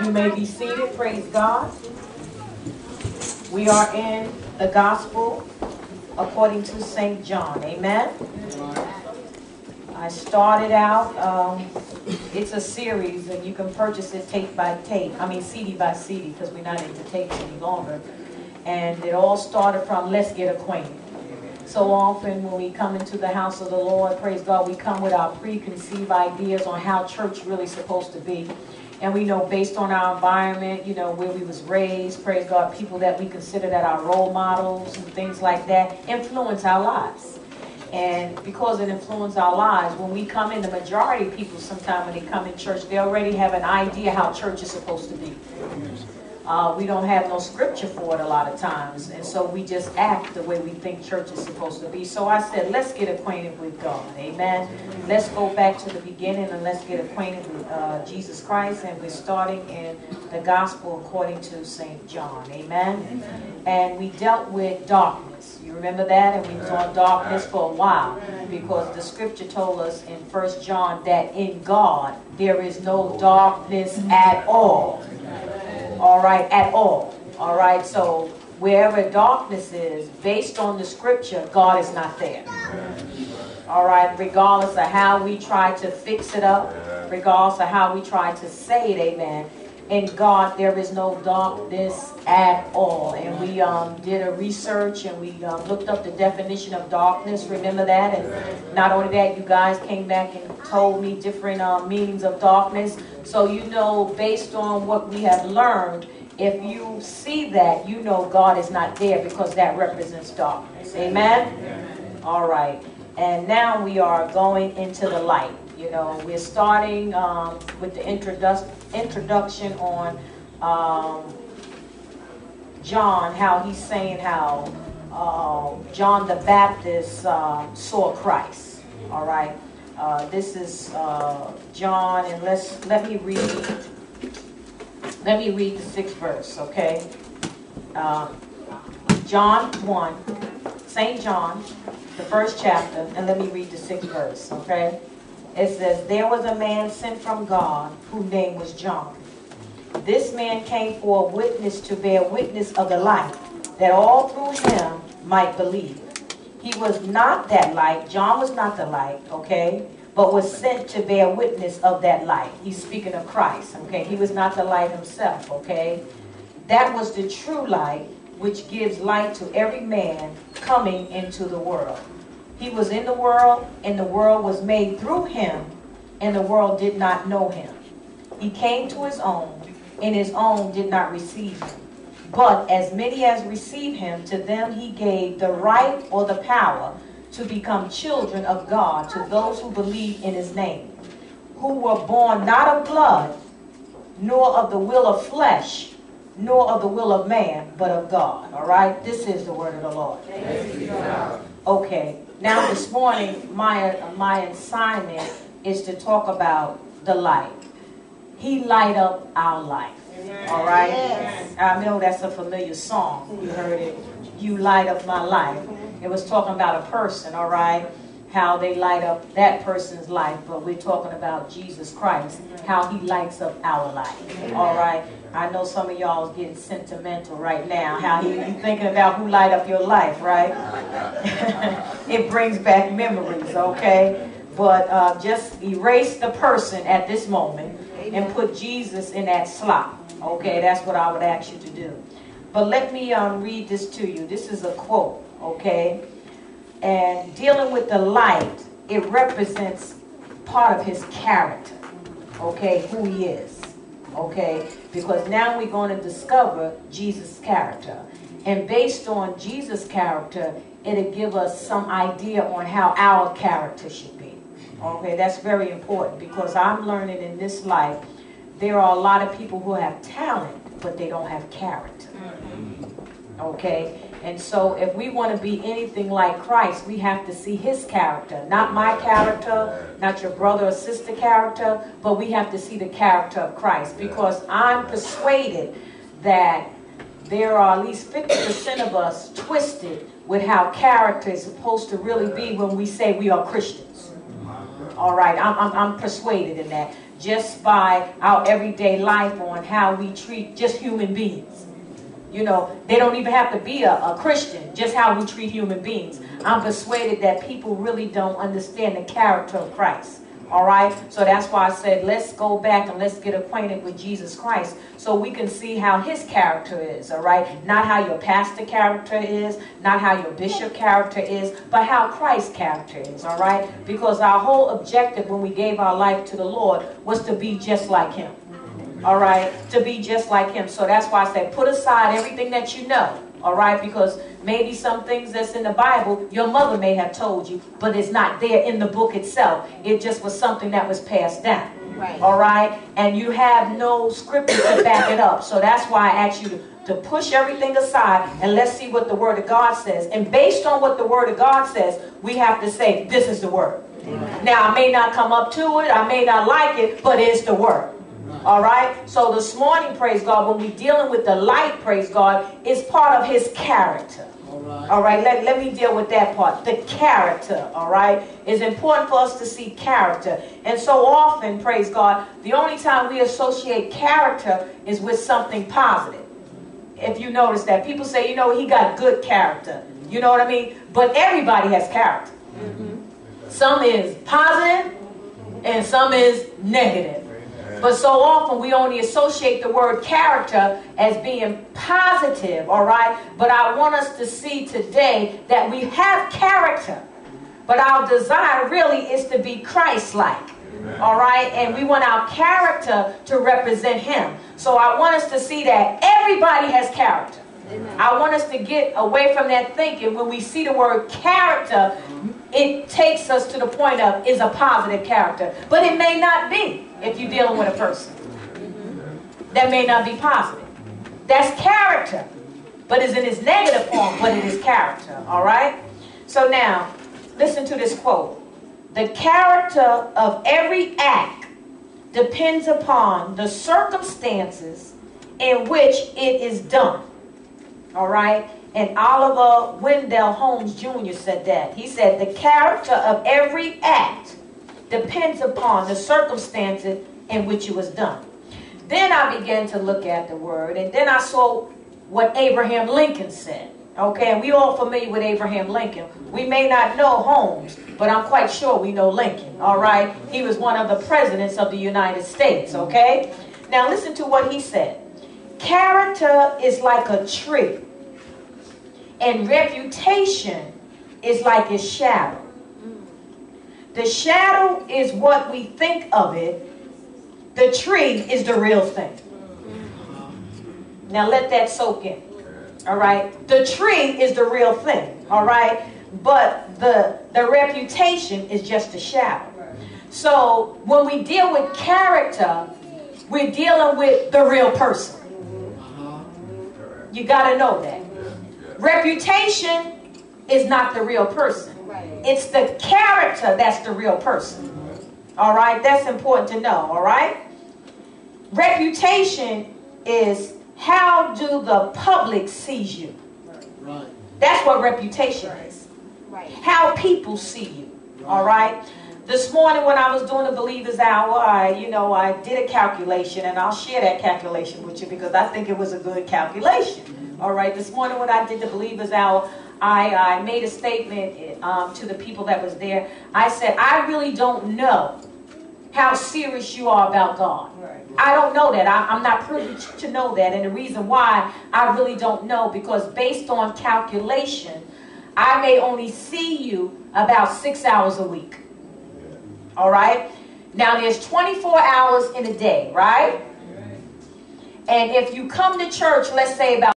You may be seated. Praise God. We are in the Gospel according to St. John. Amen. I started out, it's a series, and you can purchase it tape by tape. I mean CD by CD, because we're not into tapes any longer. And it all started from let's get acquainted. So often when we come into the house of the Lord, praise God, we come with our preconceived ideas on how church really supposed to be. And we know based on our environment, you know, where we was raised, praise God, people that we consider that our role models and things like that influence our lives. And because it influences our lives, when we come in, the majority of people sometimes when they come in church, they already have an idea how church is supposed to be. We don't have no scripture for it a lot of times. And so we just act the way we think church is supposed to be. So I said, let's get acquainted with God. Amen. Let's go back to the beginning and let's get acquainted with Jesus Christ. And we're starting in the Gospel according to St. John. Amen. And we dealt with darkness. You remember that? And we was on darkness for a while. Because the scripture told us in 1 John that in God there is no darkness at all. All right, at all. All right, so wherever darkness is, based on the scripture, God is not there. All right, regardless of how we try to fix it up, regardless of how we try to say it, amen. In God, there is no darkness at all. And we did a research and we looked up the definition of darkness. Remember that? And not only that, you guys came back and told me different meanings of darkness. So you know, based on what we have learned, if you see that, you know God is not there because that represents darkness. Amen? All right. And now we are going into the light. You know, we're starting with the introduction on John, how he's saying how John the Baptist saw Christ. All right. This is John, and let me read the 6th verse, okay? John 1, St. John, the 1st chapter, and let me read the 6th verse, okay? It says, there was a man sent from God whose name was John. This man came for a witness to bear witness of the light, that all through him might believe. He was not that light. John was not the light, okay, but was sent to bear witness of that light. He's speaking of Christ, okay. He was not the light himself, okay. That was the true light, which gives light to every man coming into the world. He was in the world, and the world was made through him, and the world did not know him. He came to his own, and his own did not receive him. But as many as received him, to them he gave the right or the power to become children of God, to those who believe in his name, who were born not of blood, nor of the will of flesh, nor of the will of man, but of God. All right? This is the word of the Lord. Okay. Now this morning, my assignment is to talk about the light. He light up our life. All right? Yes. I know that's a familiar song. You heard it. You light up my life. It was talking about a person, all right? How they light up that person's life. But we're talking about Jesus Christ, how he lights up our life. All right? I know some of y'all is getting sentimental right now. How you thinking about who light up your life, right? It brings back memories, okay? But just erase the person at this moment and put Jesus in that slot. Okay, that's what I would ask you to do. But let me read this to you. This is a quote, okay? And dealing with the light, it represents part of his character, okay, who he is, okay? Because now we're going to discover Jesus' character. And based on Jesus' character, it'll give us some idea on how our character should be. Okay, that's very important because I'm learning in this life, there are a lot of people who have talent, but they don't have character. Okay, and so if we want to be anything like Christ, we have to see his character. Not my character, not your brother or sister character, but we have to see the character of Christ. Because I'm persuaded that there are at least 50% of us twisted with how character is supposed to really be when we say we are Christians. All right, I'm persuaded in that. just by our everyday life on how we treat just human beings. You know, they don't even have to be a Christian, just how we treat human beings. I'm persuaded that people really don't understand the character of Christ. All right? So that's why I said, let's go back and let's get acquainted with Jesus Christ so we can see how his character is. All right? Not how your pastor character is, not how your bishop character is, but how Christ's character is. All right? Because our whole objective when we gave our life to the Lord was to be just like him. All right? To be just like him. So that's why I said, put aside everything that you know. All right? Because maybe some things that's in the Bible, your mother may have told you, but it's not there in the book itself. It just was something that was passed down. Right. All right? And you have no scripture to back it up. So that's why I asked you to push everything aside and let's see what the Word of God says. And based on what the Word of God says, we have to say, this is the Word. Amen. Now, I may not come up to it, I may not like it, but it's the Word. All right. So this morning, praise God, when we're dealing with the light, praise God, is part of his character. All right. Let me deal with that part. The character. All right. It's important for us to see character. And so often, praise God, the only time we associate character is with something positive. If you notice that people say, you know, he got good character. You know what I mean? But everybody has character. Some is positive and some is negative. But so often we only associate the word character as being positive, all right? But I want us to see today that we have character. But our desire really is to be Christ-like, all right? And we want our character to represent him. So I want us to see that everybody has character. I want us to get away from that thinking when we see the word character, it takes us to the point of is a positive character. But it may not be if you're dealing with a person. That may not be positive. That's character. But it's in its negative form, but it is character. All right? So now, listen to this quote. The character of every act depends upon the circumstances in which it is done. All right? And Oliver Wendell Holmes Jr. said that. He said, the character of every act depends upon the circumstances in which it was done. Then I began to look at the word, and then I saw what Abraham Lincoln said. Okay, and we all familiar with Abraham Lincoln. We may not know Holmes, but I'm quite sure we know Lincoln. All right? He was one of the presidents of the United States. Okay? Now listen to what he said. Character is like a tree, and reputation is like its shadow. The shadow is what we think of it. The tree is the real thing. Now let that soak in. All right? The tree is the real thing. All right? But the reputation is just a shadow. So when we deal with character, we're dealing with the real person. You got to know that. Reputation is not the real person. It's the character that's the real person. All right? That's important to know. All right? Reputation is how do the public sees you. That's what reputation is. How people see you. All right? This morning when I was doing the Believer's Hour, I did a calculation, and I'll share that calculation with you because I think it was a good calculation. All right, this morning when I did the Believer's Hour, I made a statement to the people that was there. I said, I really don't know how serious you are about God. I don't know that. I'm not privileged to know that. And the reason why I really don't know, because based on calculation, I may only see you about 6 hours a week. All right? Now, there's 24 hours in a day, right? And if you come to church, let's say about